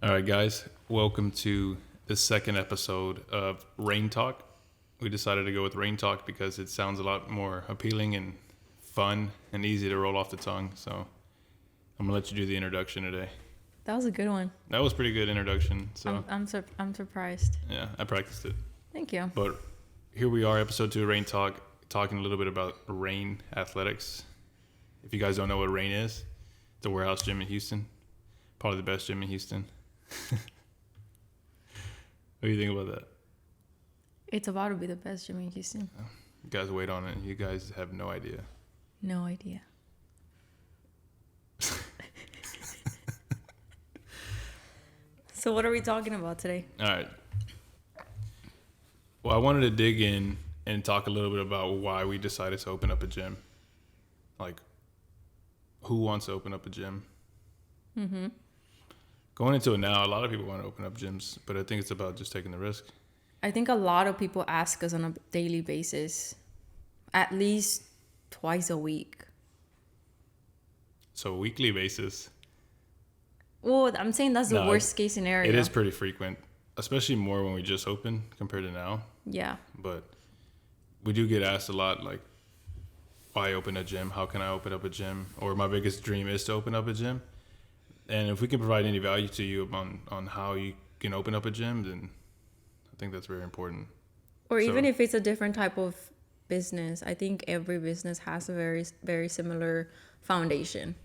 All right, guys, welcome to the second episode of Rain Talk. We decided to go with Rain Talk because it sounds a lot more appealing and fun and easy to roll off the tongue. So I'm gonna let you do the introduction today. That was a good one. That was pretty good introduction. So I'm surprised. yeah, I practiced it. Thank you. But here we are, episode 2 of Rain Talk, talking a little bit about Rain Athletics. If you guys don't know what Rain is, it's a warehouse gym in Houston, probably the best gym in Houston. What do you think about that? It's about to be the best gym in Houston. You guys wait on it. You guys have no idea. No idea. So what are we talking about today? All right. Well, I wanted to dig in and talk a little bit about why we decided to open up a gym. Like, who wants to open up a gym? Mm-hmm. Going into it now, a lot of people want to open up gyms, but I think it's about just taking the risk. I think a lot of people ask us on a daily basis, at least twice a week. So, weekly basis. Well, I'm saying that's the No, worst case scenario. It is pretty frequent, especially more when we just open compared to now. Yeah. But we do get asked a lot, like, why open a gym? How can I open up a gym? Or my biggest dream is to open up a gym. And if we can provide any value to you on how you can open up a gym, then I think that's very important. Or even if it's a different type of business, I think every business has a very, very similar foundation.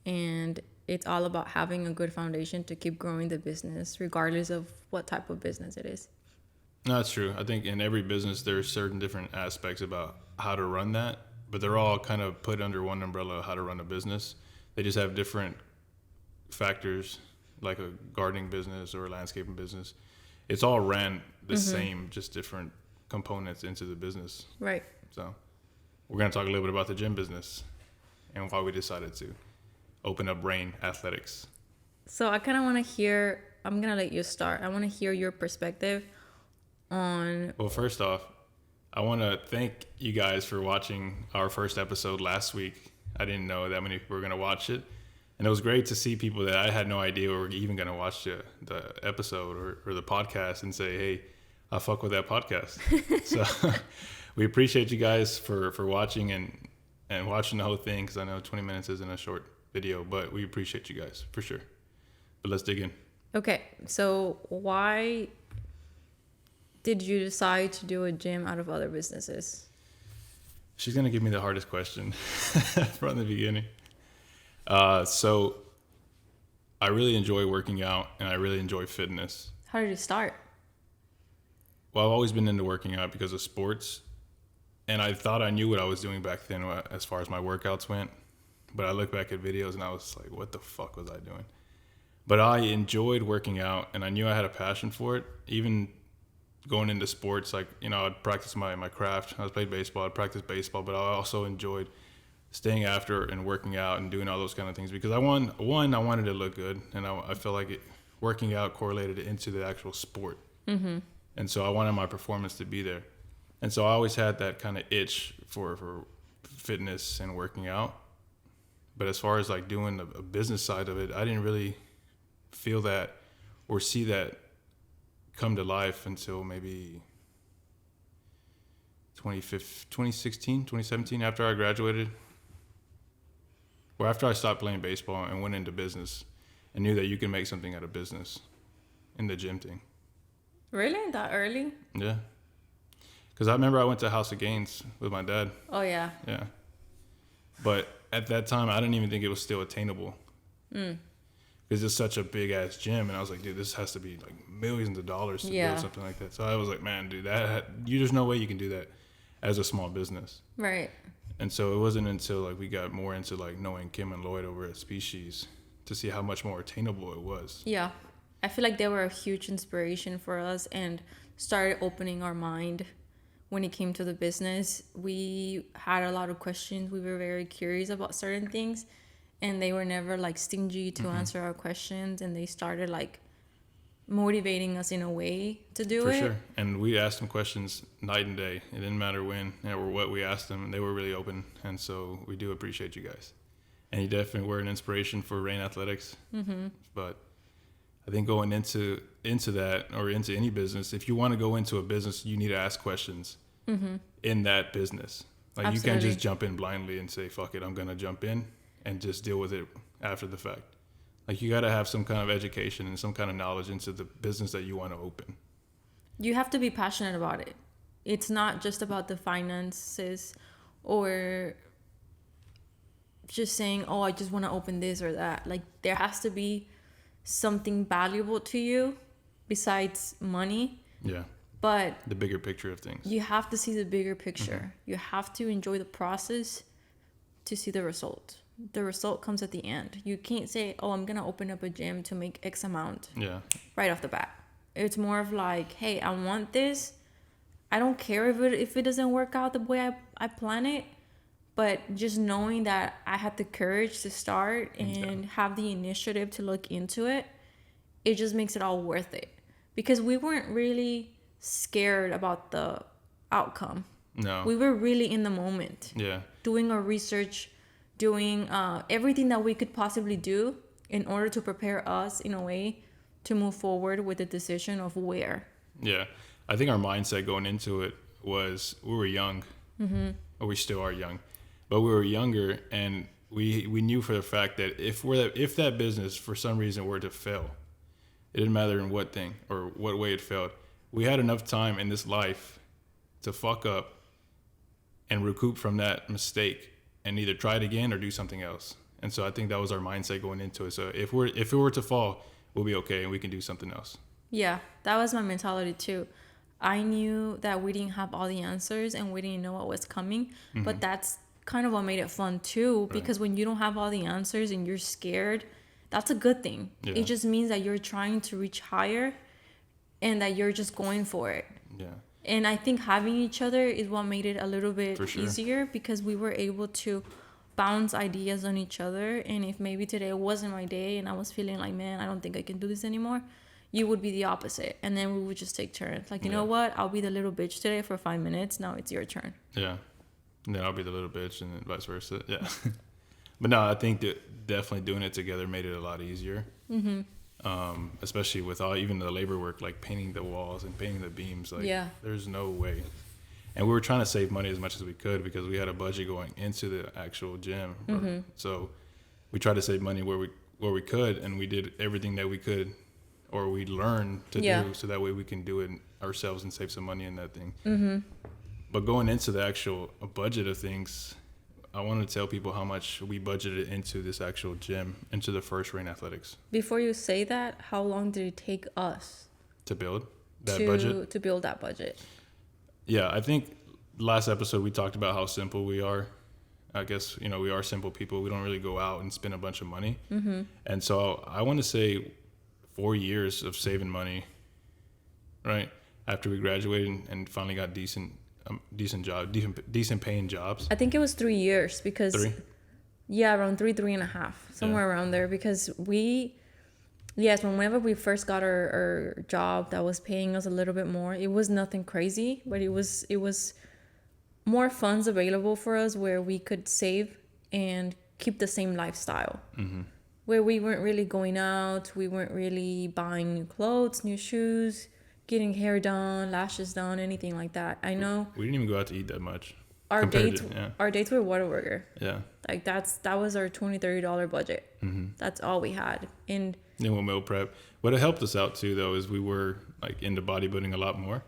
And it's all about having a good foundation to keep growing the business, regardless of what type of business it is. No, that's true. I think in every business, there's certain different aspects about how to run that, but they're all kind of put under one umbrella of how to run a business. They just have different factors, like a gardening business or a landscaping business. It's all ran the same, just different components into the business. Right. So we're going to talk a little bit about the gym business and why we decided to open up Rain Athletics. So I kind of want to hear, I'm going to let you start. I want to hear your perspective on... Well, first off, I want to thank you guys for watching our first episode last week. I didn't know that many people were going to watch it. And it was great to see people that I had no idea were even going to watch the episode or the podcast and say, hey, I fuck with that podcast. So we appreciate you guys for watching and watching the whole thing, because I know 20 minutes isn't a short video, but we appreciate you guys for sure. But let's dig in. Okay, so why did you decide to do a gym out of other businesses? She's going to give me the hardest question from the beginning. So I really enjoy working out and I really enjoy fitness. How did you start? Well, I've always been into working out because of sports, and I thought I knew what I was doing back then as far as my workouts went. But I look back at videos and I was like, what the fuck was I doing? But I enjoyed working out and I knew I had a passion for it. Even going into sports, like, you know, I'd practice my craft. I was playing baseball, I'd practice baseball, but I also enjoyed staying after and working out and doing all those kind of things because I wanted to look good, and I felt like working out correlated into the actual sport. Mm-hmm. And so I wanted my performance to be there. And so I always had that kind of itch for fitness and working out. But as far as like doing a business side of it, I didn't really feel that or see that come to life until maybe 2016, 2017, after I graduated. Or after I stopped playing baseball and went into business and knew that you can make something out of business in the gym thing. Really? That early? Yeah. Because I remember I went to House of Gains with my dad. Oh, yeah. Yeah. But at that time, I didn't even think it was still attainable. Because it's such a big-ass gym. And I was like, dude, this has to be like millions of dollars to build something like that. So I was like, man, dude, there's no way you can do that as a small business. Right. And so it wasn't until like we got more into like knowing Kim and Lloyd over at Species to see how much more attainable it was. Yeah. I feel like they were a huge inspiration for us and started opening our mind when it came to the business. We had a lot of questions. We were very curious about certain things, and they were never like stingy to answer our questions, and they started like motivating us in a way to do it. For sure. And we asked them questions night and day. It didn't matter when or what we asked them. And they were really open. And so we do appreciate you guys. And you definitely were an inspiration for Rain Athletics. Mm-hmm. But I I think going into that or into any business, if you want to go into a business, you need to ask questions in that business. Like you can't Absolutely. just jump in blindly and say, fuck it, I'm going to jump in and just deal with it after the fact. Like you got to have some kind of education and some kind of knowledge into the business that you want to open. You have to be passionate about it. It's not just about the finances or just saying, oh, I just want to open this or that. Like there has to be something valuable to you besides money, Yeah. but The bigger picture of things. you have to see the bigger picture. You have to enjoy the process to see the result. The result comes at the end. You can't say, oh, I'm going to open up a gym to make X amount Yeah. right off the bat. It's more of like, hey, I want this. I don't care if it doesn't work out the way I plan it, but just knowing that I had the courage to start and have the initiative to look into it, it just makes it all worth it. Because we weren't really scared about the outcome. No. We were really in the moment, Yeah. doing our research, doing everything that we could possibly do in order to prepare us in a way to move forward with the decision of where. Yeah. I think our mindset going into it was we were young, or we still are young, but we were younger, and we knew for the fact that if that business for some reason were to fail, it didn't matter in what thing or what way it failed, we had enough time in this life to fuck up and recoup from that mistake and either try it again or do something else. And so I think that was our mindset going into it. So if it were to fall, we'll be okay and we can do something else. Yeah, that was my mentality too. I knew that we didn't have all the answers and we didn't know what was coming, but that's kind of what made it fun too, because when you don't have all the answers and you're scared, that's a good thing. Yeah. It just means that you're trying to reach higher and that you're just going for it. Yeah. And I think having each other is what made it a little bit For sure. easier, because we were able to bounce ideas on each other. And if maybe today wasn't my day and I was feeling like, man, I don't think I can do this anymore, you would be the opposite. And then we would just take turns. Like, you know what? I'll be the little bitch today for 5 minutes. Now it's your turn. Yeah. And then I'll be the little bitch and then vice versa. Yeah. But no, I think that definitely doing it together made it a lot easier. Especially with even the labor work, like painting the walls and painting the beams. Like, Yeah. there's no way. And we were trying to save money as much as we could because we had a budget going into the actual gym. So we tried to save money where we could, and we did everything that we could, or we learned to do, so that way we can do it ourselves and save some money in that thing. But going into the actual budget of things, I want to tell people how much we budgeted into this actual gym, into the First Rain Athletics. Before you say that, how long did it take us To build that budget? to build that budget? Yeah, I think last episode we talked about how simple we are. I guess, we are simple people. We don't really go out and spend a bunch of money. And so I want to say 4 years of saving money, right? After we graduated and finally got decent paying jobs. I think it was 3 years because 3? Yeah, around 3.5, somewhere around there. Because whenever we first got our job that was paying us a little bit more, it was nothing crazy, but it was more funds available for us where we could save and keep the same lifestyle. Where we weren't really going out, we weren't really buying new clothes, new shoes, getting hair done, lashes done, anything like that. I know We didn't even go out to eat that much. our compared dates to- our dates were Whataburger. Yeah. Like that was our $20-$30 budget. That's all we had. And Then we'll meal prep. What it helped us out too, though, is we were like into bodybuilding a lot more,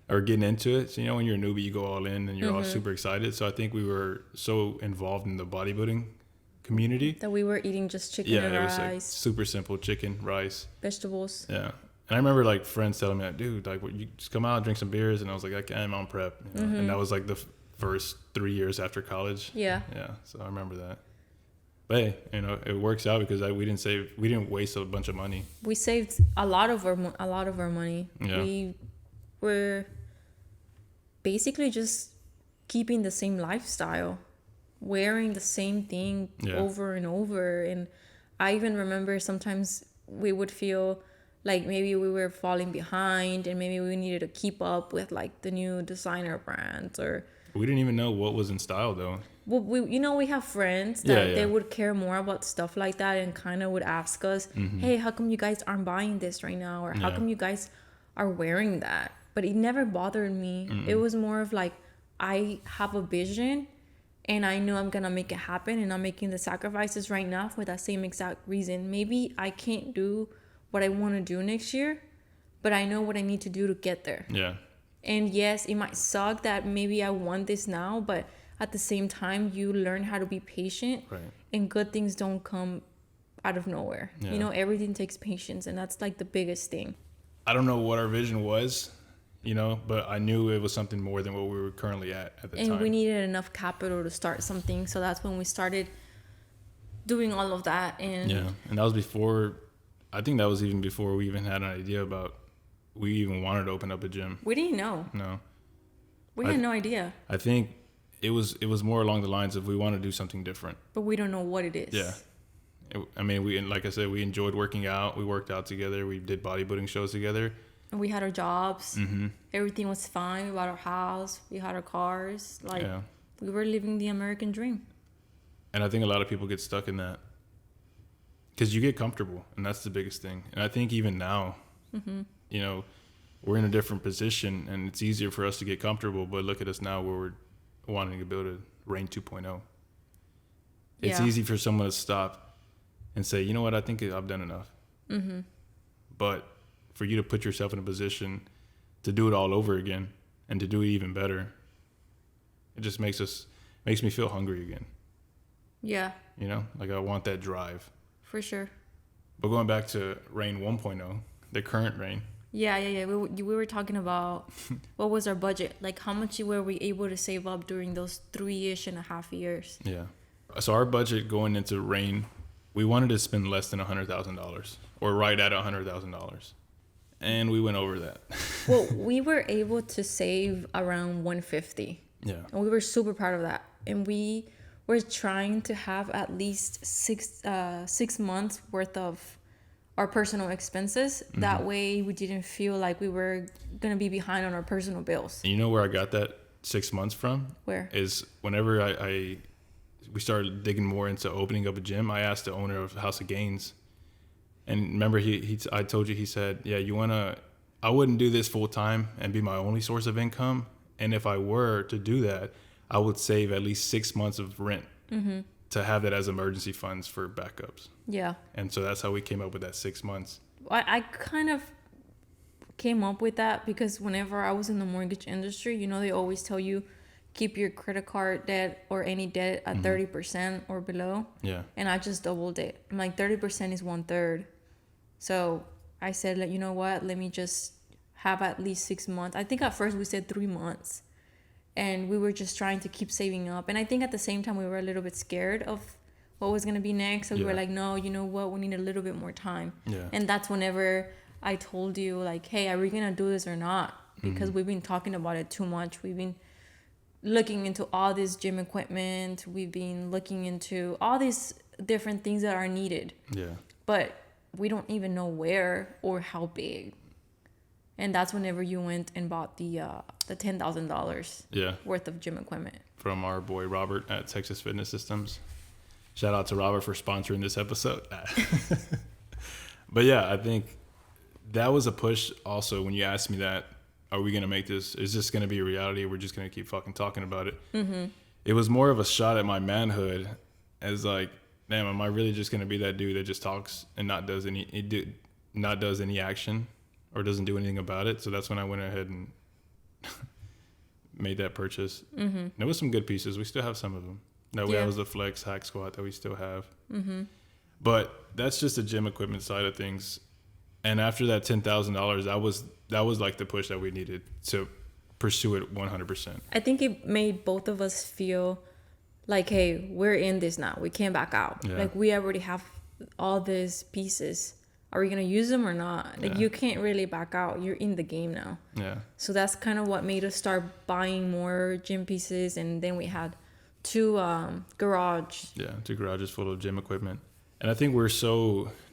or getting into it. So when you're a newbie, you go all in and you're all super excited. So I think we were so involved in the bodybuilding community. that we were eating just chicken Yeah, and it was like rice, super simple: chicken, rice. vegetables. Yeah. And I remember like friends telling me, like, dude, like, you just come out, drink some beers, and I was like, I'm on prep. And that was like the first 3 years after college. Yeah. Yeah, so I remember that. But hey, it works out because we didn't waste a bunch of money. We saved a lot of our money. Yeah. We were basically just keeping the same lifestyle, wearing the same thing over and over. And I even remember sometimes we would feel like maybe we were falling behind and maybe we needed to keep up with like the new designer brands or We didn't even know what was in style though. Well, we have friends that Yeah. they would care more about stuff like that and kind of would ask us, hey, how come you guys aren't buying this right now? Or how Yeah. come you guys are wearing that? But it never bothered me. It was more of like, I have a vision and I know I'm going to make it happen, and I'm making the sacrifices right now for that same exact reason. Maybe I can't do what I want to do next year, but I know what I need to do to get there. Yeah. And yes, it might suck that maybe I want this now, but at the same time, you learn how to be patient, Right. and good things don't come out of nowhere. Yeah. You know, everything takes patience, and that's like the biggest thing. I don't know what our vision was, but I knew it was something more than what we were currently at the And time. we needed enough capital to start something. So that's when we started doing all of that. And Yeah. And that was before, I think that was even before we even had an idea about, we even wanted to open up a gym. we didn't know. No. We had no idea. I think it was more along the lines of we want to do something different. But we don't know what it is. Yeah. Like I said, we enjoyed working out. We worked out together. We did bodybuilding shows together. And we had our jobs. Mm-hmm. Everything was fine. We bought our house. We had our cars. Like, Yeah. we were living the American dream. And I think a lot of people get stuck in that because you get comfortable, and that's the biggest thing. And I think even now, we're in a different position, and it's easier for us to get comfortable. But look at us now, where we're wanting to build a Rain 2.0. It's Yeah. easy for someone to stop and say, you know what, I think I've done enough. Mm-hmm. But for you to put yourself in a position to do it all over again and to do it even better, it just makes me feel hungry again. Yeah, Like I want that drive. for sure. But going back to Rain 1.0, the current Rain. Yeah. We were talking about what was our budget? Like, how much were we able to save up during those 3.5 years? Yeah. So our budget going into Rain, we wanted to spend less than $100,000 or right at $100,000. And we went over that. Well, we were able to save around 150. Yeah. And we were super proud of that. And we were trying to have at least 6 months worth of our personal expenses. Mm-hmm. That way we didn't feel like we were going to be behind on our personal bills. And you know where I got that 6 months from? Where? Is whenever we started digging more into opening up a gym, I asked the owner of House of Gains. And remember, I told you, he said, yeah, I wouldn't do this full time and be my only source of income. And if I were to do that, I would save at least 6 months of rent to have that as emergency funds for backups. Yeah. And so that's how we came up with that 6 months. I kind of came up with that because whenever I was in the mortgage industry, they always tell you keep your credit card debt or any debt at 30% or below. Yeah. And I just doubled it. I'm like, 30% is 1/3. So I said, like, you know what? Let me just have at least 6 months. I think at first we said 3 months. And we were just trying to keep saving up. And I think at the same time we were a little bit scared of what was going to be next. So we were like, no, you know what? We need a little bit more time. Yeah. And that's whenever I told you, like, hey, are we going to do this or not? Because we've been talking about it too much. We've been looking into all this gym equipment. We've been looking into all these different things that are needed. Yeah. But we don't even know where or how big. And that's whenever you went and bought the $10,000 Yeah. worth of gym equipment. From our boy Robert at Texas Fitness Systems. Shout out to Robert for sponsoring this episode. But yeah, I think that was a push also when you asked me that, are we going to make this? Is this going to be a reality? We're just going to keep fucking talking about it. Mm-hmm. It was more of a shot at my manhood as like, damn, am I really just going to be that dude that just talks and not does any action or doesn't do anything about it? So that's when I went ahead and made that purchase. Mm-hmm. There was some good pieces. We still have some of them. That was the Flex Hack Squat that we still have. Mm-hmm. But that's just the gym equipment side of things. And after that $10,000, that was like the push that we needed to pursue it 100%. I think it made both of us feel like, hey, we're in this now. We can't back out. Yeah. Like, we already have all these pieces. Are we going to use them or not? Like, you can't really back out. You're in the game now. Yeah. So that's kind of what made us start buying more gym pieces. And then we had 2 garage. Yeah, 2 garages full of gym equipment. And I think we're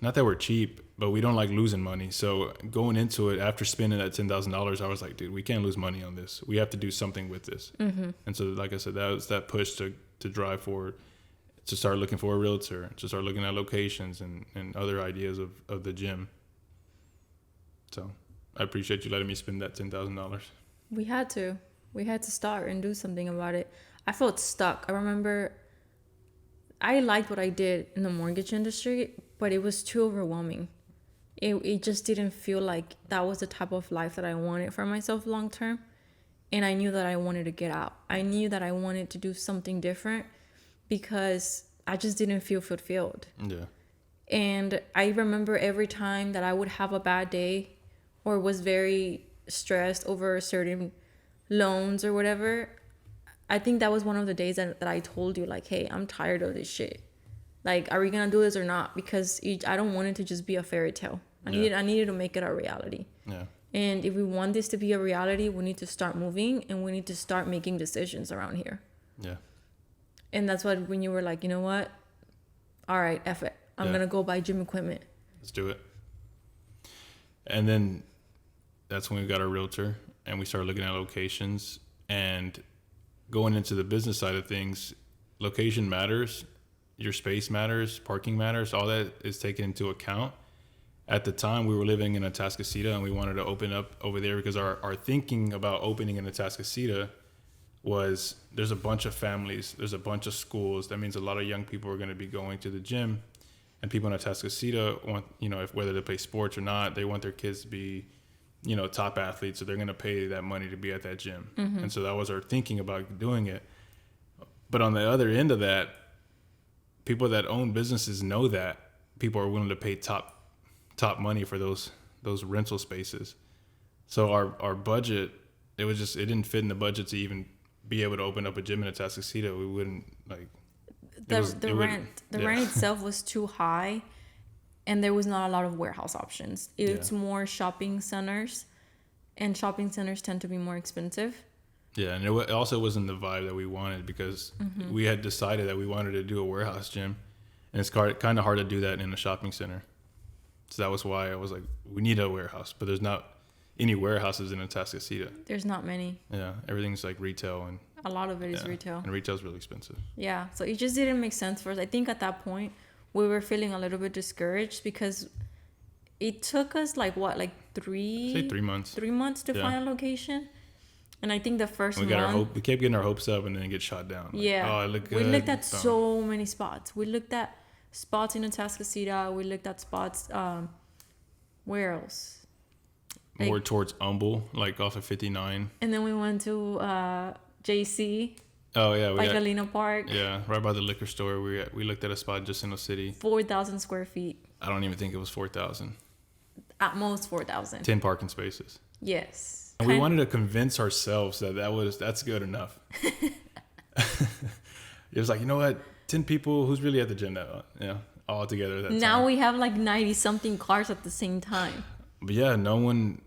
not that we're cheap, but we don't like losing money. So going into it, after spending that $10,000, I was like, dude, we can't lose money on this. We have to do something with this. And so, like I said, that was that push to drive forward, to start looking for a realtor, to start looking at locations and other ideas of the gym. So I appreciate you letting me spend that $10,000. We had to start and do something about it. I felt stuck. I remember I liked what I did in the mortgage industry, but it was too overwhelming. It just didn't feel like that was the type of life that I wanted for myself long term. And I knew that I wanted to get out. I knew that I wanted to do something different because I just didn't feel fulfilled. Yeah. And I remember every time that I would have a bad day or was very stressed over certain loans or whatever, I think that was one of the days that I told you, like, hey, I'm tired of this shit. Like, are we going to do this or not? Because I don't want it to just be a fairy tale. I needed to make it a reality. Yeah. And if we want this to be a reality, we need to start moving and we need to start making decisions around here. Yeah. And that's what, when you were like, you know what? All right, F it. I'm going to go buy gym equipment. Let's do it. And then that's when we got our realtor and we started looking at locations. And going into the business side of things, location matters, your space matters, parking matters, all that is taken into account. At the time, we were living in Atascocita and we wanted to open up over there because our thinking about opening in Atascocita was there's a bunch of families, there's a bunch of schools. That means a lot of young people are going to be going to the gym, and people in Atascocita want, if whether they play sports or not, they want their kids to be, top athletes. So they're going to pay that money to be at that gym. Mm-hmm. And so that was our thinking about doing it. But on the other end of that, people that own businesses know that people are willing to pay top money for those rental spaces. So our budget, it didn't fit in the budget to even be able to open up a gym in Atascocita. We wouldn't like the rent itself was too high, and there was not a lot of warehouse options. It's more shopping centers, and shopping centers tend to be more expensive. Yeah, and it also wasn't the vibe that we wanted because we had decided that we wanted to do a warehouse gym, and it's kind of hard to do that in a shopping center. So that was why I was like, we need a warehouse, but there's not any warehouses in Atascocita. There's not many. Yeah, everything's like retail, and a lot of it is retail. And retail's really expensive. Yeah, so it just didn't make sense for us. I think at that point we were feeling a little bit discouraged because it took us like 3 months. 3 months to find a location. And I think the first month we kept getting our hopes up and then get shot down. Like, it looked good. We looked at so many spots. We looked at spots in Atascocita. We looked at spots. Where else? More towards Humble, like off of 59. And then we went to JC. Oh yeah, Galena Park. Yeah, right by the liquor store. We looked at a spot just in the city. 4,000 square feet. I don't even think it was 4,000. At most 4,000. 10 parking spaces. Yes. And we wanted to convince ourselves that's good enough. It was like, you know what? 10 people. Who's really at the gym now? Yeah, all together. Now we have like 90 something cars at the same time. But yeah,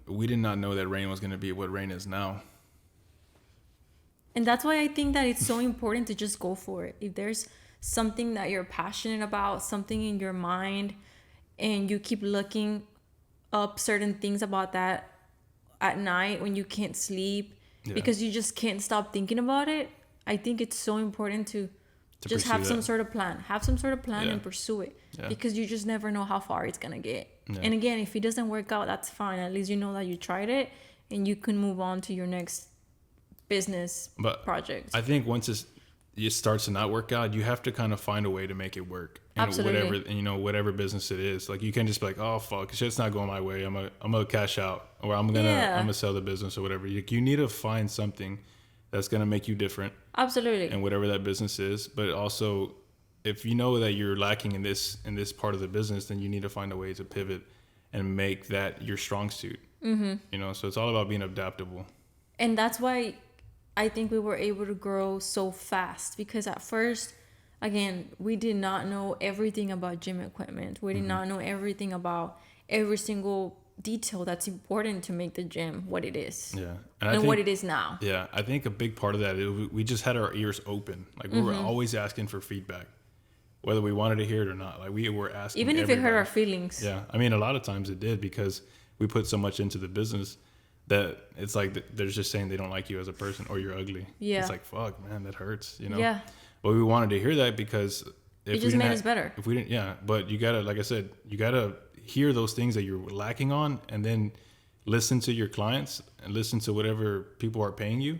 we did not know that Rain was going to be what Rain is now. And that's why I think that it's so important to just go for it. If there's something that you're passionate about, something in your mind, and you keep looking up certain things about that at night when you can't sleep because you just can't stop thinking about it, I think it's so important to just have some sort of plan. Have some sort of plan and pursue it because you just never know how far it's going to get. Yeah. And again, if it doesn't work out, that's fine. At least you know that you tried it and you can move on to your next business project. I think once it starts to not work out, you have to kind of find a way to make it work. And absolutely. Whatever business it is. Like you can't just be like, oh fuck, shit's not going my way. I'm gonna cash out, or I'm gonna sell the business or whatever. You need to find something that's gonna make you different. Absolutely. And whatever that business is, but also if you know that you're lacking in this part of the business, then you need to find a way to pivot and make that your strong suit. Mm-hmm. So it's all about being adaptable. And that's why I think we were able to grow so fast, because at first, again, we did not know everything about gym equipment. We did not know everything about every single detail that's important to make the gym what it is. Yeah. And what it is now. Yeah. I think a big part of that is we just had our ears open. Like we were always asking for feedback. whether we wanted to hear it or not. Like we were asking, even if it hurt everybody. our feelings. Yeah, I mean, a lot of times it did because we put so much into the business that it's like they're just saying they don't like you as a person or you're ugly. Yeah. It's like, fuck, man, that hurts, you know? Yeah. But we wanted to hear that because if It just made us better. If we didn't, yeah. But you gotta, like I said, you gotta hear those things that you're lacking on, and then listen to your clients and listen to whatever people are paying you,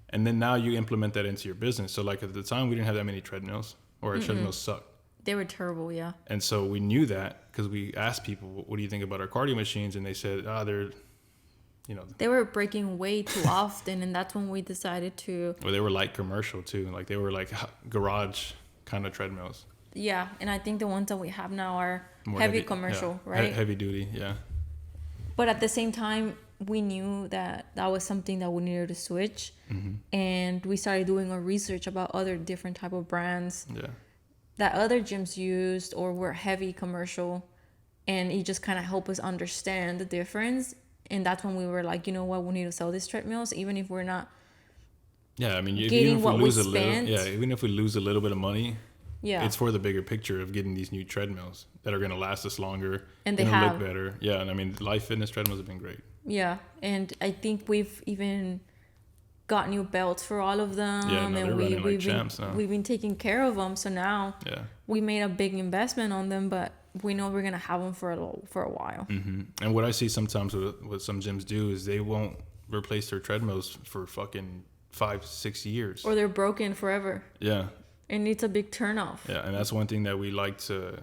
and then now you implement that into your business. So like at the time, we didn't have that many treadmills, or our treadmills sucked. They were terrible, yeah. And so we knew that because we asked people, what do you think about our cardio machines? And they said, they're, you know, They were breaking way too often, and that's when we decided to. or they were like commercial too. Like they were like garage kind of treadmills. Yeah, and I think the ones that we have now are More heavy commercial, yeah, right? Heavy duty, yeah. But at the same time, we knew that that was something that we needed to switch, and we started doing our research about other different type of brands Yeah. that other gyms used or were heavy commercial, and it just kind of helped us understand the difference. And that's when we were like, you know what, we need to sell these treadmills, even if we're not. Yeah, I mean, even Getting if what we we lose a little, spent. yeah, even if we lose a little bit of money, Yeah, it's for the bigger picture of getting these new treadmills that are going to last us longer And they gonna have. look better. Yeah, and I mean, Life Fitness treadmills have been great. yeah, and I think we've even got new belts for all of them, Yeah, no, they're and running like we've champs now. we've been taking care of them. So now Yeah. we made a big investment on them, but we know we're gonna have them for a while. And what I see sometimes what some gyms do is they won't replace their treadmills for fucking 5-6 years. Or they're broken forever, Yeah, and it's a big turnoff. yeah, and that's one thing that we like to.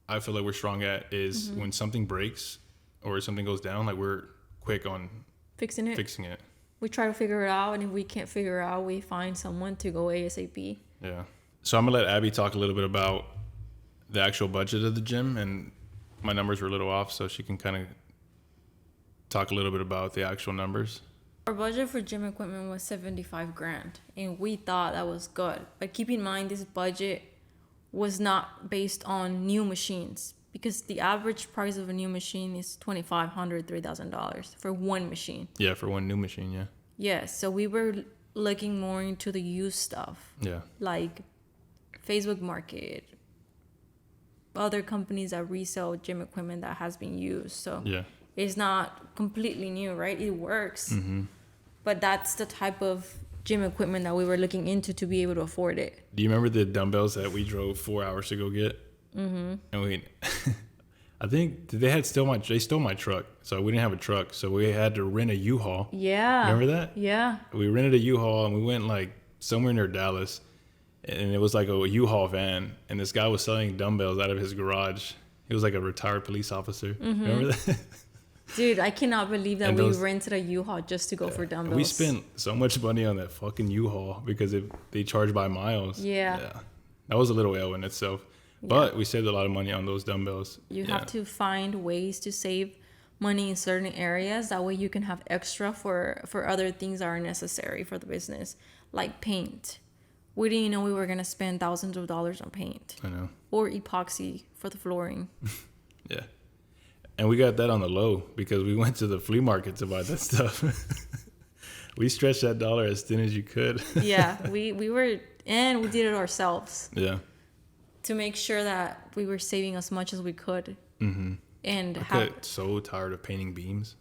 I feel like we're strong at is when something breaks or something goes down, like we're quick on Fixing it, fixing it. we try to figure it out, and if we can't figure it out, we find someone to go ASAP. Yeah. So I'm gonna let Abby talk a little bit about the actual budget of the gym, and my numbers were a little off, so she can kind of talk a little bit about the actual numbers. Our budget for gym equipment was 75 grand, and we thought that was good. But keep in mind, this budget was not based on new machines, because the average price of a new machine is $2,500, $3,000 for one machine. Yeah, for one new machine. Yeah. Yes, so we were looking more into the used stuff, Yeah. like Facebook Market, other companies that resell gym equipment that has been used. So Yeah. it's not completely new, right? It works. But that's the type of gym equipment that we were looking into to be able to afford it. Do you remember the dumbbells that we drove 4 hours to go get? Mm-hmm. And we, I think they stole my truck, so we didn't have a truck, so we had to rent a U-Haul. Yeah. Remember that? Yeah. We rented a U-Haul and we went like somewhere near Dallas, and it was like a U-Haul van, and this guy was selling dumbbells out of his garage. He was like a retired police officer. Remember that? Dude, I cannot believe that And we those- rented a U-Haul just to go for dumbbells. And we spent so much money on that fucking U-Haul because they charge by miles. Yeah. That was a little L in itself. But we saved a lot of money on those dumbbells. You Yeah. have to find ways to save money in certain areas. That way you can have extra for other things that are necessary for the business, like paint. We didn't know we were going to spend thousands of dollars on paint I know. or epoxy for the flooring. Yeah. And we got that on the low because we went to the flea market to buy that stuff. We stretched that dollar as thin as you could. Yeah, we were, and we did it ourselves Yeah. to make sure that we were saving as much as we could. Mm-hmm. And I have, get so tired of painting beams.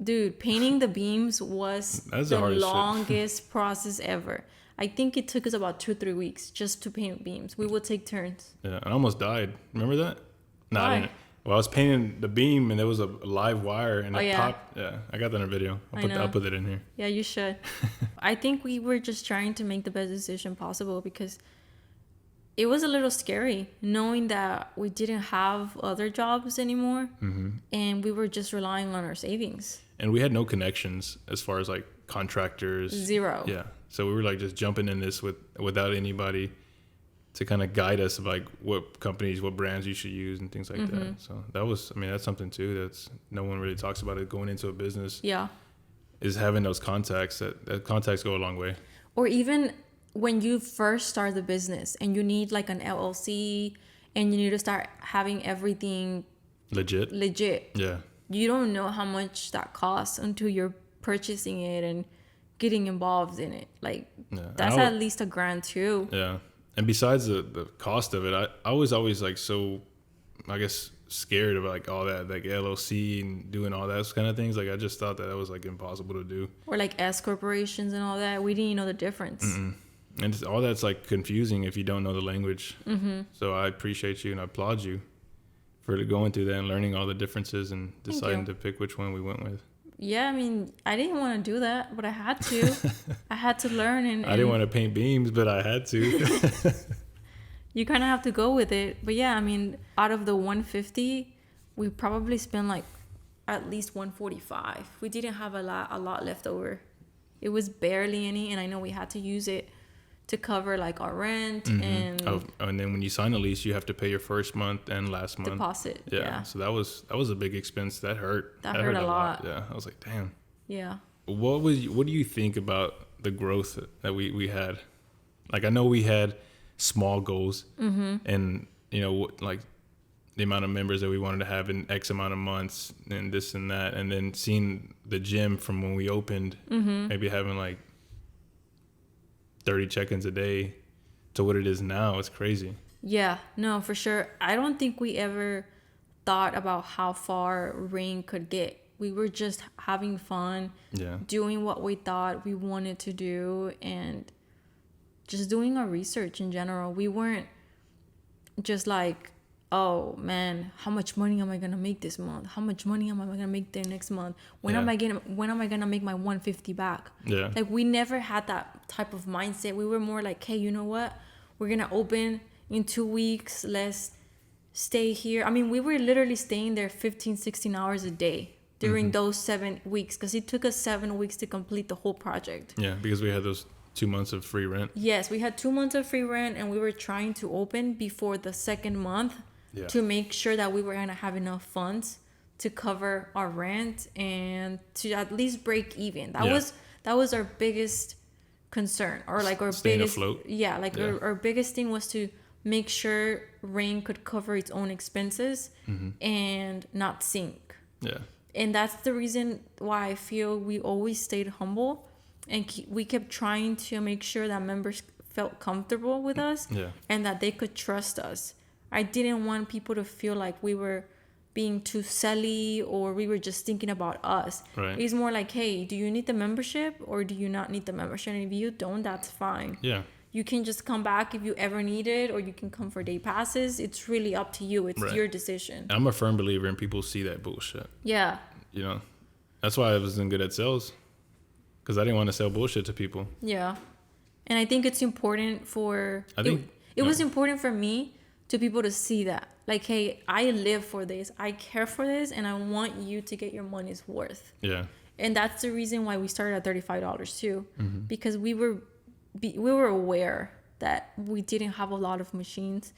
dude, painting the beams was That's the the hardest shit. longest process ever. I think it took us about 2-3 weeks just to paint beams. We would take turns. Yeah, I almost died. Remember that? No, I Why? didn't. Well, I was painting the beam and there was a live wire and Oh, it yeah. popped. Yeah, I got that in a video. I know. I'll put it in here. Yeah, you should. I think we were just trying to make the best decision possible because it was a little scary knowing that we didn't have other jobs anymore and we were just relying on our savings. And we had no connections as far as like contractors. Zero. Yeah. So we were like just jumping in this without anybody to kind of guide us of like what companies, what brands you should use and things like that. So that was, I mean, that's something too that's no one really talks about it going into a business Yeah. is having those contacts. That contacts go a long way. Or even when you first start the business and you need like an LLC and you need to start having everything Legit. legit, Yeah. you don't know how much that costs until you're purchasing it and getting involved in it. Like Yeah. And that's I at would- least $1,000 too. Yeah. And besides the cost of it, I was always like so, I guess, scared of like all that, like LLC and doing all those kind of things. Like I just thought that was like impossible to do. Or like S corporations and all that. We didn't know the difference. And all that's like confusing if you don't know the language. So I appreciate you and I applaud you for going through that and learning all the differences and deciding to pick which one we went with. Yeah, I mean, I didn't want to do that, but I had to. I had to learn, and I didn't want to paint beams, but I had to. you kind of have to go with it. But yeah, I mean, out of the 150, we probably spent like at least 145. We didn't have a lot left over. It was barely any, and I know we had to use it to cover like our rent and And then when you sign a lease, you have to pay your first month and last month deposit. Yeah. So that was a big expense. That hurt. That hurt a lot. Yeah. I was like, damn. Yeah. What do you think about the growth that we had? Like I know we had small goals, and like the amount of members that we wanted to have in X amount of months, and this and that, and then seeing the gym from when we opened, maybe having like 30 check-ins a day to what it is now. It's crazy. Yeah, no, for sure. I don't think we ever thought about how far Rain could get. We were just having fun, doing what we thought we wanted to do, and just doing our research in general. We weren't just like, oh man, how much money am I gonna make this month? How much money am I gonna make the next month? When am I gonna make my 150 back? Yeah. Like we never had that type of mindset. We were more like, hey, you know what? We're gonna open in 2 weeks. Let's stay here. I mean, we were literally staying there 15, 16 hours a day during those 7 weeks, because it took us 7 weeks to complete the whole project. Yeah, because we had those 2 months of free rent. Yes, we had 2 months of free rent, and we were trying to open before the second month. Yeah. To make sure that we were going to have enough funds to cover our rent and to at least break even. That was our biggest concern, or like our Staying biggest afloat. Yeah, like our biggest thing was to make sure Rain could cover its own expenses and not sink. Yeah. And that's the reason why I feel we always stayed humble, and we kept trying to make sure that members felt comfortable with us and that they could trust us. I didn't want people to feel like we were being too selly or we were just thinking about us. Right. It's more like, hey, do you need the membership or do you not need the membership? And if you don't, that's fine. Yeah. You can just come back if you ever need it, or you can come for day passes. It's really up to you. It's your decision. I'm a firm believer in people see that bullshit. Yeah. That's why I wasn't good at sales, because I didn't want to sell bullshit to people. Yeah. And I think it's important for... It was important for me to people to see that. Like, hey, I live for this. I care for this, and I want you to get your money's worth. Yeah. And that's the reason why we started at $35 too, because we were aware that we didn't have a lot of machines,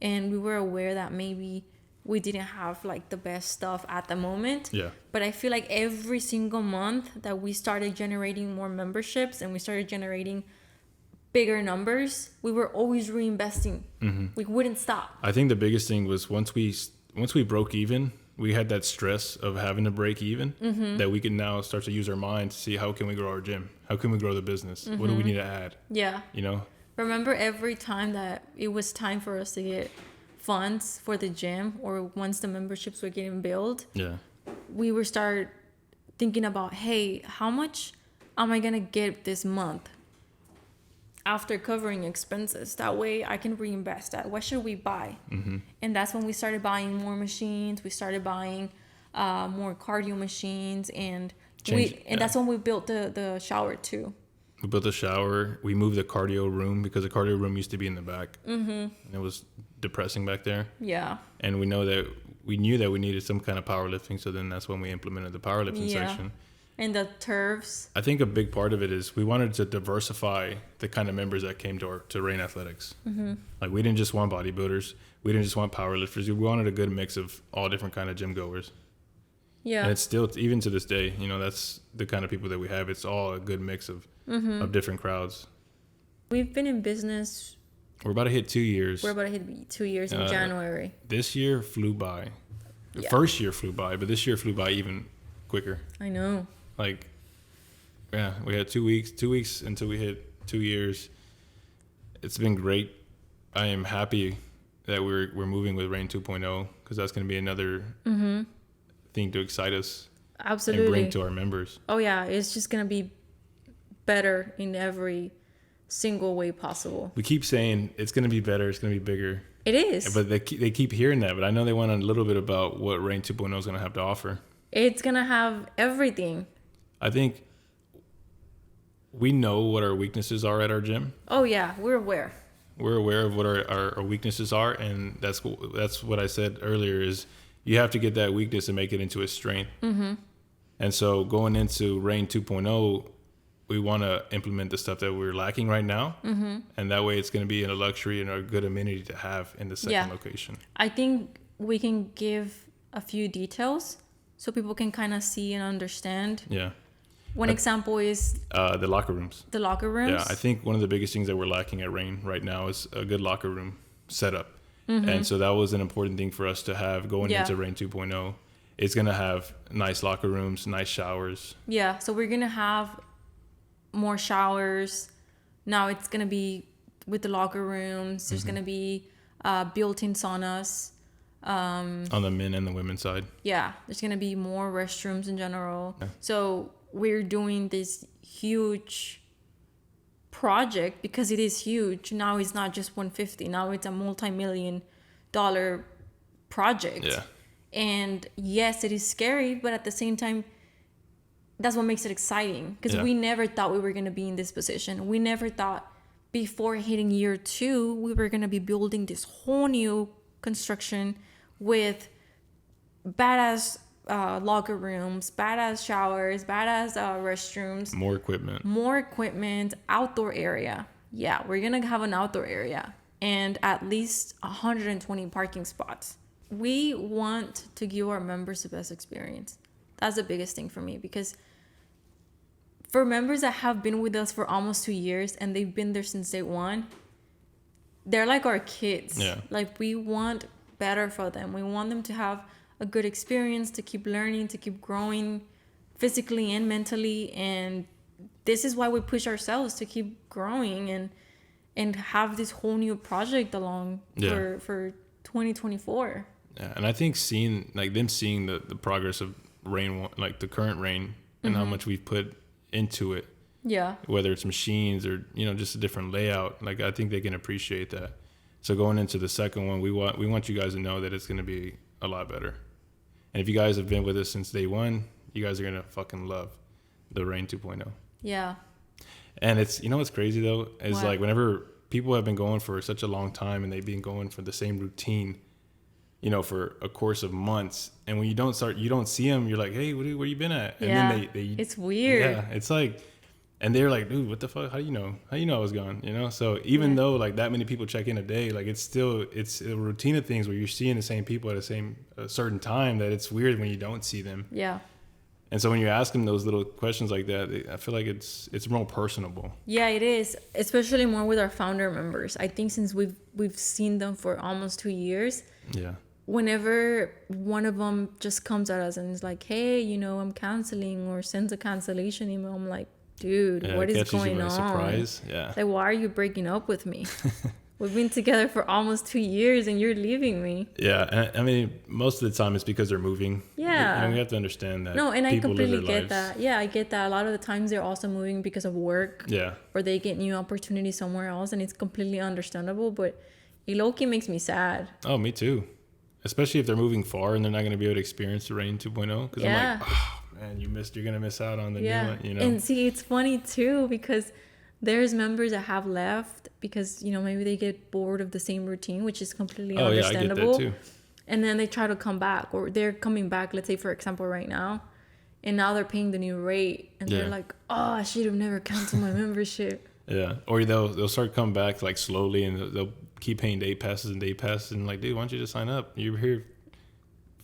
and we were aware that maybe we didn't have like the best stuff at the moment. Yeah. But I feel like every single month that we started generating more memberships and we started generating bigger numbers, we were always reinvesting. We wouldn't stop. I think the biggest thing was once we broke even, we had that stress of having to break even, that we can now start to use our mind to see how can we grow our gym, how can we grow the business, what do we need to add. Yeah. Remember every time that it was time for us to get funds for the gym, or once the memberships were getting billed, we were start thinking about, hey, how much am I gonna get this month after covering expenses? That way I can reinvest that. What should we buy? And that's when we started buying more machines. We started buying more cardio machines, and that's when we built the shower too. We built a shower. We moved the cardio room, because the cardio room used to be in the back, and it was depressing back there. Yeah. And we knew that we needed some kind of powerlifting, so then that's when we implemented the powerlifting section. And the turfs. I think a big part of it is we wanted to diversify the kind of members that came to Rain Athletics. Like we didn't just want bodybuilders, we didn't just want powerlifters. We wanted a good mix of all different kind of gym goers. Yeah. And it's still, even to this day, that's the kind of people that we have. It's all a good mix of different crowds. We've been in business. We're about to hit 2 years. We're about to hit 2 years in January. This year flew by. The Yeah. first year flew by, but this year flew by even quicker. I know. Like, yeah, we had 2 weeks until we hit 2 years. It's been great. I am happy that we're moving with Rain 2.0 because that's going to be another thing to excite us Absolutely. and bring to our members. Oh yeah, it's just gonna be better in every single way possible. We keep saying it's going to be better, it's going to be bigger, It is. but they keep hearing that. But I know they want a little bit about what Rain 2.0 is going to have to offer. It's gonna have everything. I think we know what our weaknesses are at our gym. Oh yeah, we're aware. We're aware of what our weaknesses are, and that's what I said earlier is you have to get that weakness and make it into a strength. Mm-hmm. And so going into Rain 2.0, we want to implement the stuff that we're lacking right now, and that way it's going to be a luxury and a good amenity to have in the second location. I think we can give a few details so people can kind of see and understand. Yeah. One example is The locker rooms. the locker rooms. Yeah, I think one of the biggest things that we're lacking at Rain right now is a good locker room setup. And so that was an important thing for us to have going into Rain 2.0. It's going to have nice locker rooms, nice showers. Yeah, so we're going to have more showers. Now it's going to be with the locker rooms. There's going to be built-in saunas. On the men and the women's side. Yeah, there's going to be more restrooms in general. Yeah. So we're doing this huge project because it is huge. Now it's not just 150. Now it's a multi-million-dollar project. Yeah. And yes, it is scary, but at the same time, that's what makes it exciting because we never thought we were going to be in this position. We never thought before hitting year 2, we were going to be building this whole new construction with badass locker rooms, badass showers, badass restrooms, more equipment, outdoor area. Yeah, we're going to have an outdoor area and at least 120 parking spots. We want to give our members the best experience. That's the biggest thing for me because for members that have been with us for almost 2 years and they've been there since day one, they're like our kids. Yeah. Like we want better for them. We want them to have a good experience, to keep learning, to keep growing physically and mentally. And this is why we push ourselves to keep growing and have this whole new project along for 2024. Yeah, and I think seeing the progress of Rain, like the current Rain, and how much we've put into it. Yeah. Whether it's machines or just a different layout, like I think they can appreciate that. So going into the second one, we want you guys to know that it's going to be a lot better. And if you guys have been with us since day one, you guys are going to fucking love the Rain 2.0. Yeah. And it's what's crazy though is like whenever people have been going for such a long time and they've been going for the same routine, for a course of months. And when you don't see them, you're like, hey, where you been at? And then they it's weird. Yeah. It's like, and they're like, dude, what the fuck? How do you know I was gone? So even though like that many people check in a day, like it's a routine of things where you're seeing the same people at a certain time that it's weird when you don't see them. Yeah. And so when you ask them those little questions like that, I feel like it's more personable. Yeah, it is, especially more with our founder members. I think since we've seen them for almost 2 years. Yeah. Whenever one of them just comes at us and is like, hey, I'm canceling or sends a cancellation email, I'm like, dude, what is going on? Surprise. Yeah. Like, why are you breaking up with me? We've been together for almost 2 years and you're leaving me. Yeah. I mean, most of the time it's because they're moving. Yeah. We have to understand that. No, and I completely get that. Yeah, I get that. A lot of the times they're also moving because of work. Yeah. Or they get new opportunities somewhere else and it's completely understandable. But it low-key makes me sad. Oh, me too. Especially if they're moving far and they're not going to be able to experience the Rain 2.0. Because I'm like, oh, man, you're going to miss out on the new one, And see, it's funny too because there's members that have left because, maybe they get bored of the same routine, which is completely understandable. Yeah, I get that too. And then they try to come back or they're coming back, let's say, for example, right now. And now they're paying the new rate. And they're like, oh, I should have never canceled my membership. Yeah. Or they'll start coming back like slowly and they'll keep paying day passes and like, dude, why don't you just sign up? You're here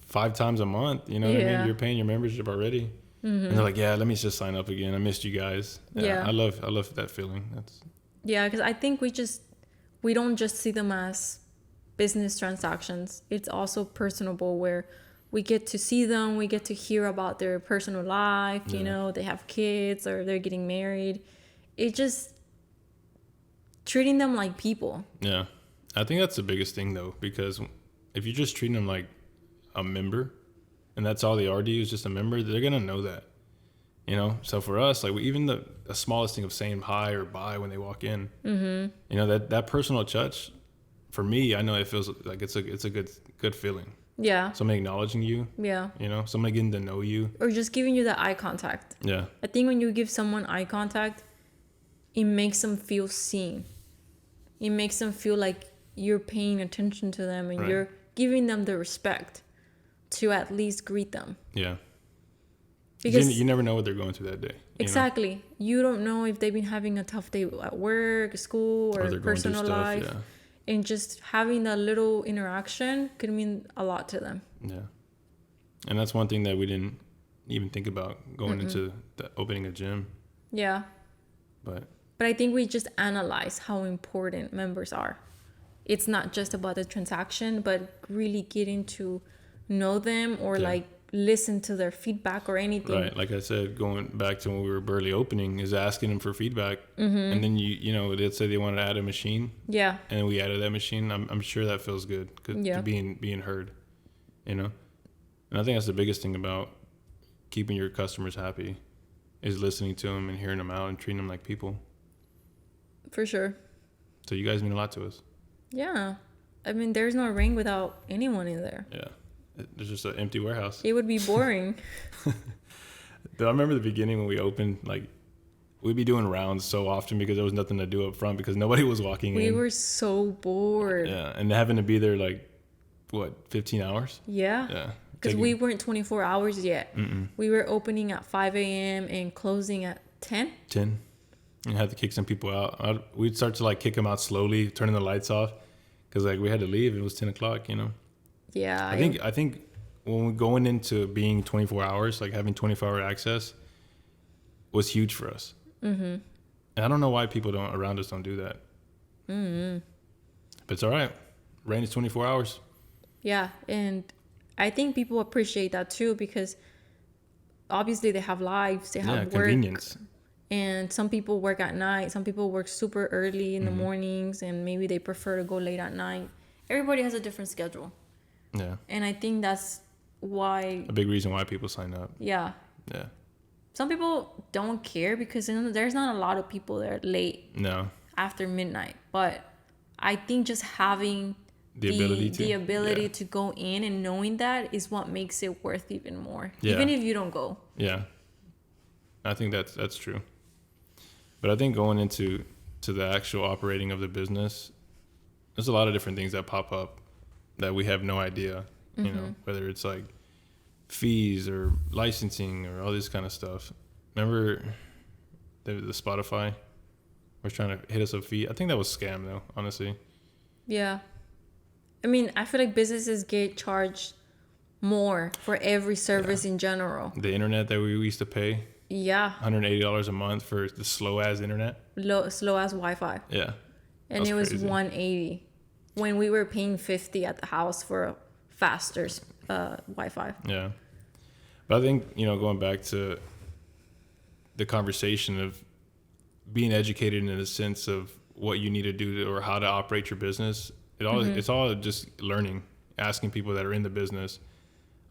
5 times a month, what I mean? You're paying your membership already. Mm-hmm. And they're like, yeah, let me just sign up again. I missed you guys. Yeah. I love that feeling. Because I think we don't just see them as business transactions. It's also personable where we get to see them, we get to hear about their personal life, they have kids or they're getting married. It just treating them like people. Yeah. I think that's the biggest thing though, because if you're just treating them like a member, and that's all they are to you is just a member, they're gonna know that. You know, so for us, like even the smallest thing of saying hi or bye when they walk in, you know, that personal touch, for me, I know it feels like it's a good feeling. Yeah. Somebody acknowledging you, Yeah. you know, somebody getting to know you. Or just giving you that eye contact. Yeah, I think when you give someone eye contact, it makes them feel seen. It makes them feel like you're paying attention to them and Right. you're giving them the respect to at least greet them. yeah. Because You never know what they're going through that day. You know? exactly, you don't know if they've been having a tough day at work, school, or Or they're going through personal stuff. life. Yeah, And just having that little interaction could mean a lot to them. yeah. And that's one thing that we didn't even think about going into the opening a gym. Yeah. But But I think we just analyze how important members are. It's not just about the transaction, but really getting to know them or Yeah. like listen to their feedback or anything. right, like I said, going back to when we were barely opening, is asking them for feedback, and then you know they'd say they wanted to add a machine, Yeah. and we added that machine. I'm sure that feels good, Yeah. being heard, you know. And I think that's the biggest thing about keeping your customers happy, is listening to them and hearing them out and treating them like people. For sure. So you guys mean a lot to us. Yeah. I mean, there's no ring without anyone in there. Yeah, there's just an empty warehouse. It would be boring. Though I remember the beginning when we opened, like we'd be doing rounds so often because there was nothing to do up front because nobody was walking We in. were so bored. Yeah, and having to be there like what, 15 hours? Yeah. Yeah, Because we weren't 24 hours yet. Mm-mm. We were opening at 5 a.m. and closing at 10. 10. And had to kick some people out. We'd start to like kick them out slowly, turning the lights off, because like we had to leave. It was 10 o'clock, you know. Yeah. I think when we're going into being 24 hours, like having 24-hour access, was huge for us. Mm-hmm. And I don't know why people around us don't do that. Mm-hmm. But it's all right. Rain is 24 hours. Yeah. And I think people appreciate that too because obviously they have lives, they have work. Convenience. And some people work at night. Some people work super early in the Mm-hmm. mornings and maybe they prefer to go late at night. Everybody has a different schedule. Yeah. And I think that's why, A big reason why people sign up. yeah. Yeah. Some people don't care because there's not a lot of people there late No. after midnight. But I think just having The ability to go in and knowing that is what makes it worth even more. Yeah. Even if you don't go. Yeah. I think that's true. But I think going into the actual operating of the business, there's a lot of different things that pop up that we have no idea, you know, whether it's like fees or licensing or all this kind of stuff. Remember the Spotify was trying to hit us a fee? I think that was scam though, honestly. Yeah. I mean, I feel like businesses get charged more for every service in general. The internet that we used to pay, Yeah. $180 a month for the slow ass internet. Slow as Wi-Fi. Yeah. And That's it was crazy. $180 when we were paying $50 at the house for a faster Wi-Fi. Yeah. But I think, you know, going back to the conversation of being educated in the sense of what you need to do or how to operate your business, it's all just learning, asking people that are in the business.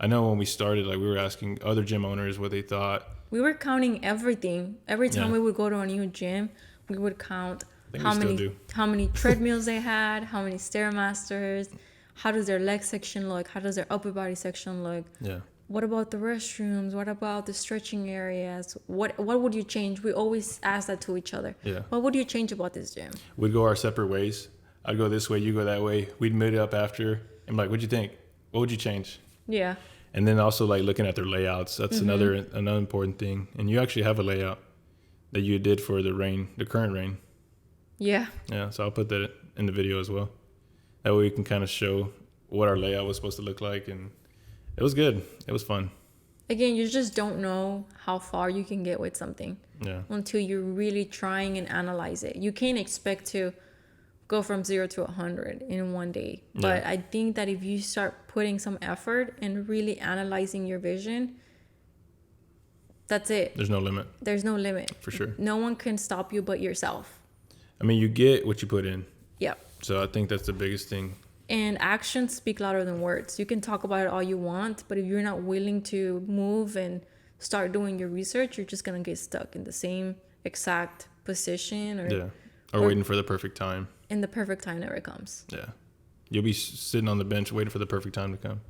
I know when we started, like we were asking other gym owners what they thought. We were counting everything. Every time Yeah. we would go to a new gym, we would count think we still do. how many treadmills they had, how many Stairmasters, how does their leg section look, how does their upper body section look. Yeah. What about the restrooms? What about the stretching areas? What would you change? We always ask that to each other. Yeah. What would you change about this gym? We'd go our separate ways. I'd go this way, you go that way. We'd meet up after. I'm like, what'd you think? What would you change? Yeah. And then also like looking at their layouts. That's another important thing. And you actually have a layout that you did for the current rain. Yeah. Yeah, so I'll put that in the video as well. That way we can kind of show what our layout was supposed to look like, and it was good. It was fun. Again, you just don't know how far you can get with something Yeah, until you're really trying and analyze it. You can't expect to go from 0 to 100 in one day. But Yeah. I think that if you start putting some effort and really analyzing your vision, that's it. there's no limit There's no limit. for sure. No one can stop you but yourself. I mean, you get what you put in. Yep. So I think that's the biggest thing. And actions speak louder than words. You can talk about it all you want, but if you're not willing to move and start doing your research, you're just gonna get stuck in the same exact position, or waiting for the perfect time. And the perfect time never comes. Yeah. You'll be sitting on the bench waiting for the perfect time to come.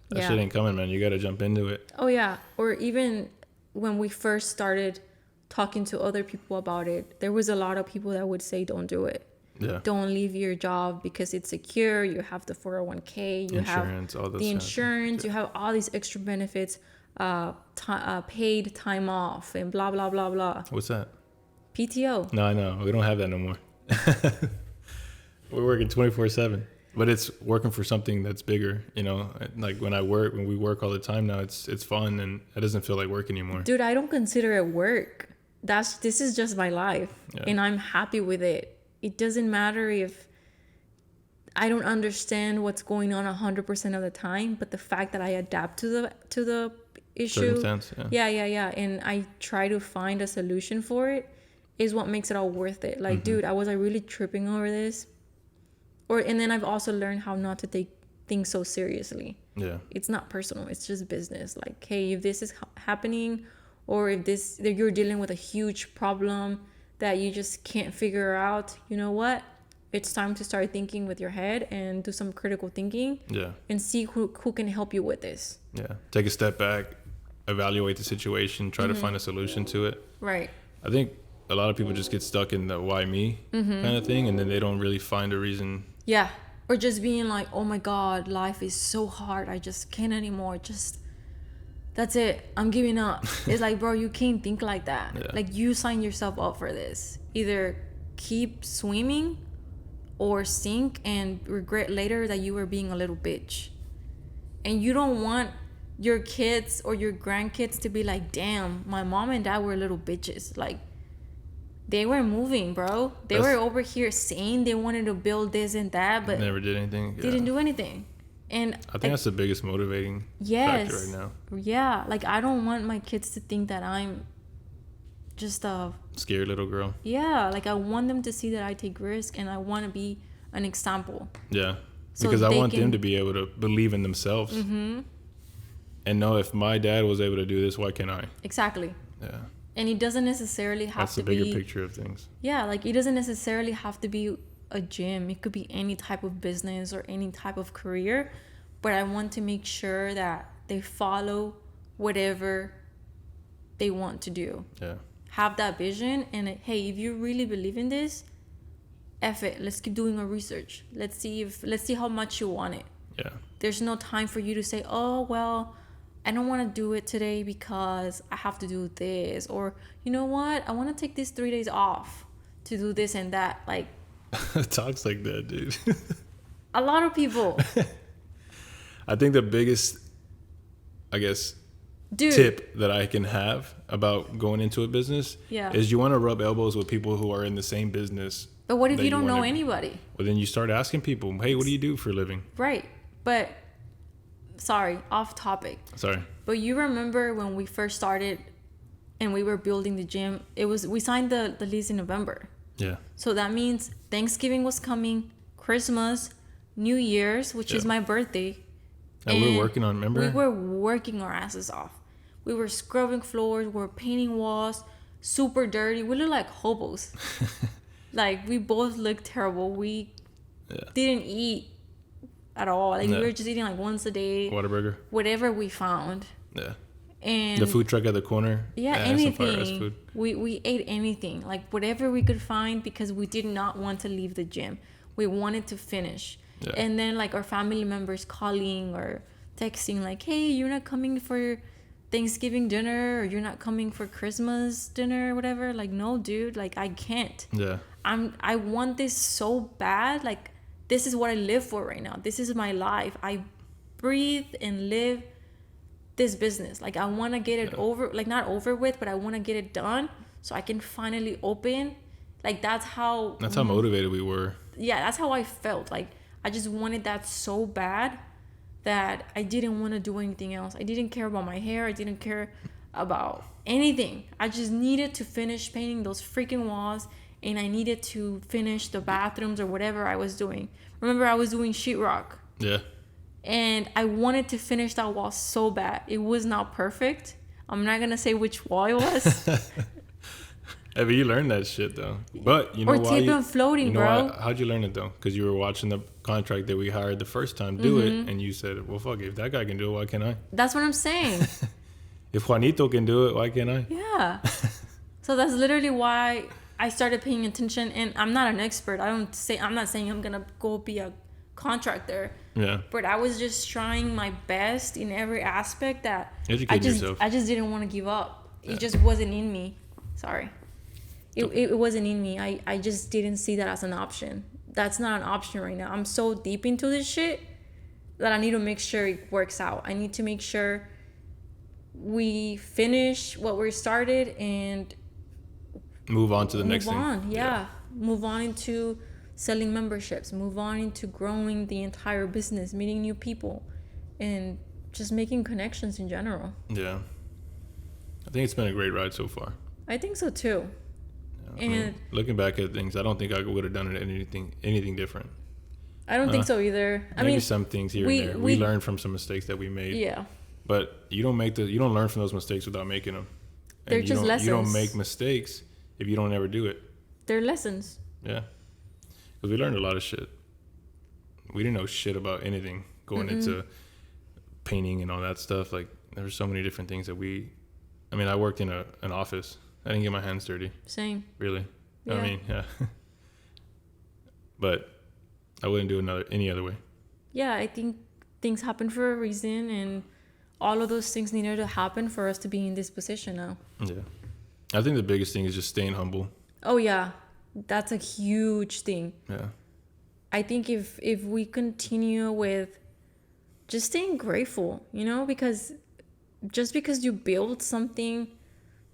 That Yeah. shit ain't coming, man. You got to jump into it. Oh yeah, or even when we first started talking to other people about it, there was a lot of people that would say don't do it. Yeah. Don't leave your job because it's secure. You have the 401k, you Insurance, all have those the things. insurance, you have all these extra benefits, paid time off, and blah blah blah blah. What's that? PTO. No, I know. We don't have that no more. We're working 24/7. But it's working for something that's bigger, you know. Like when we work all the time now, it's fun and it doesn't feel like work anymore. Dude, I don't consider it work. This is just my life, Yeah. and I'm happy with it. It doesn't matter if I don't understand what's going on 100% of the time, but the fact that I adapt to the issue, Circumstance, yeah, and I try to find a solution for it is what makes it all worth it. Like, dude, was I really tripping over this? And then I've also learned how not to take things so seriously. Yeah. It's not personal. It's just business. Like, hey, if this is happening, or if you're dealing with a huge problem that you just can't figure out, you know what? It's time to start thinking with your head and do some critical thinking. Yeah. And see who can help you with this. Yeah. Take a step back, evaluate the situation, try to find a solution to it. Right. I think a lot of people just get stuck in the why me kind of thing, and then they don't really find a reason. Yeah. Or just being like, oh my God, life is so hard. I just can't anymore. That's it. I'm giving up. It's like, bro, you can't think like that. Yeah. Like, you sign yourself up for this. Either keep swimming or sink and regret later that you were being a little bitch. And you don't want your kids or your grandkids to be like, damn, my mom and dad were little bitches. Like, they were moving, bro. They were over here saying they wanted to build this and that, but Never did anything. Yeah. didn't do anything. And I think that's the biggest motivating yes, factor right now. yeah. Like, I don't want my kids to think that I'm just Scared little girl. yeah. Like, I want them to see that I take risk, and I want to be an example. Yeah. So Because I they want them can- to be able to believe in themselves. And know if my dad was able to do this, why can't I? Exactly. Yeah. And it doesn't necessarily have That's to the bigger be picture of things. yeah. Like, it doesn't necessarily have to be a gym. It could be any type of business or any type of career. But I want to make sure that they follow whatever they want to do. Yeah. Have that vision, and hey, if you really believe in this, F it. Let's keep doing our research. Let's see how much you want it. Yeah. There's no time for you to say, oh, well, I don't want to do it today because I have to do this. Or, you know what? I want to take these 3 days off to do this and that. Like, Talks like that, dude. a lot of people. I think the biggest, I guess, Dude. tip that I can have about going into a business Yeah. is you want to rub elbows with people who are in the same business. But what if that you don't know wanna- anybody? Well, then you start asking people, hey, what do you do for a living? Right. But, sorry, off topic. Sorry. But you remember when we first started and we were building the gym, we signed the lease in November. Yeah. So that means Thanksgiving was coming, Christmas, New Year's, which is Yeah. my birthday. And we And were working on, remember? We were working our asses off. We were scrubbing floors, we were painting walls, super dirty. We looked like hobos. Like, we both looked terrible. We didn't eat at all. Like, No. we were just eating like once a day, Whataburger. whatever we found. Yeah. And The food truck at the corner. yeah, Some fire ass anything. food. We ate anything, like whatever we could find, because we did not want to leave the gym. We wanted to finish. Yeah. And then like our family members calling or texting like, hey, you're not coming for Thanksgiving dinner, or you're not coming for Christmas dinner or whatever. Like, no, dude, like, I can't. Yeah. I want this so bad. Like, this is what I live for right now. This is my life. I breathe and live this business. Like, I want to get it over, like, not over with, but I want to get it done so I can finally open. Like, that's how motivated we were. yeah, that's how I felt. Like, I just wanted that so bad that I didn't want to do anything else. I didn't care about my hair. I didn't care about anything. I just needed to finish painting those freaking walls and I needed to finish the bathrooms or whatever I was doing. Remember, I was doing sheetrock. Yeah. And I wanted to finish that wall so bad. It was not perfect. I'm not gonna say which wall it was. Hey, but you learned that shit though. But you know Or why? tape and floating, you know bro. how'd you learn it though? Because you were watching the contract that we hired the first time do Mm-hmm. it, and you said, "Well, fuck, if that guy can do it, why can't I? That's what I'm saying. If Juanito can do it, why can't I?" Yeah. So that's literally why I started paying attention. And I'm not an expert. I'm not saying I'm gonna go be a contractor. Yeah. But I was just trying my best in every aspect that Educate yourself. I just didn't want to give up. Yeah. It just wasn't in me. Sorry. It wasn't in me. I just didn't see that as an option. That's not an option right now. I'm so deep into this shit that I need to make sure it works out. I need to make sure we finish what we started and Move on to the next move thing. on. Yeah. Move on into selling memberships. Move on into growing the entire business, meeting new people, and just making connections in general. Yeah. I think it's been a great ride so far. I think so too. I mean, And looking back at things, I don't think I would have done anything different. I don't think so either. I Maybe mean, some things here we- and there. we- We learned from some mistakes that we made. yeah. But you don't learn from those mistakes without making them. They're you just don't, You don't lessons. make mistakes if you don't ever do it. They're lessons. Yeah. Because we learned a lot of shit. We didn't know shit about anything going into painting and all that stuff. Like, there were so many different things that I worked in an office. I didn't get my hands dirty, Same. really. Yeah. Yeah. But I wouldn't do any other way. Yeah, I think things happen for a reason, and all of those things needed to happen for us to be in this position now. Yeah. I think the biggest thing is just staying humble. Oh yeah, that's a huge thing. Yeah. I think if we continue with just staying grateful, because just because you build something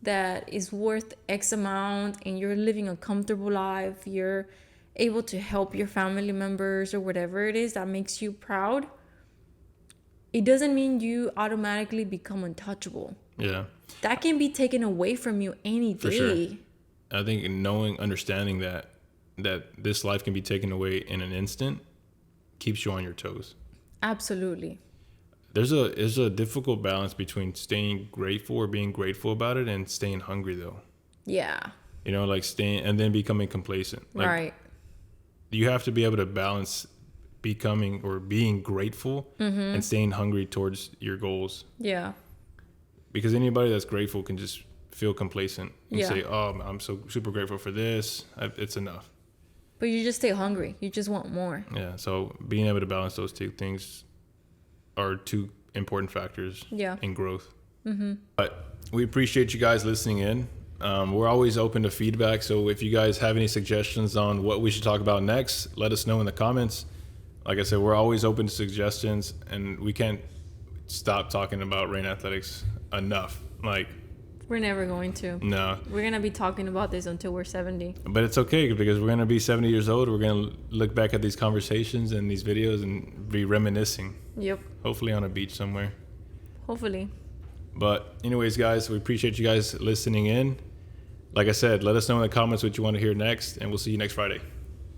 that is worth X amount and you're living a comfortable life, you're able to help your family members or whatever it is that makes you proud, it doesn't mean you automatically become untouchable. Yeah. That can be taken away from you any day. For sure. I think understanding that this life can be taken away in an instant keeps you on your toes. Absolutely. There's a difficult balance between staying grateful or being grateful about it and staying hungry though. Yeah. Like staying and then becoming complacent. Like, Right. You have to be able to balance becoming or being grateful and staying hungry towards your goals. Yeah. Because anybody that's grateful can just feel complacent and Yeah. say, "Oh, I'm so super grateful for this. It's enough." But you just stay hungry. You just want more. Yeah. So being able to balance those two things are two important factors Yeah. in growth. But we appreciate you guys listening in. We're always open to feedback. So if you guys have any suggestions on what we should talk about next, let us know in the comments. Like I said, we're always open to suggestions, and we can't stop talking about Rain Athletics enough. Like, We're never going to. no. We're going to be talking about this until we're 70. But it's okay because we're going to be 70 years old. We're going to look back at these conversations and these videos and be reminiscing, Yep. hopefully on a beach somewhere. Hopefully. But anyways, guys, we appreciate you guys listening in. Like I said, let us know in the comments what you want to hear next, and we'll see you next Friday.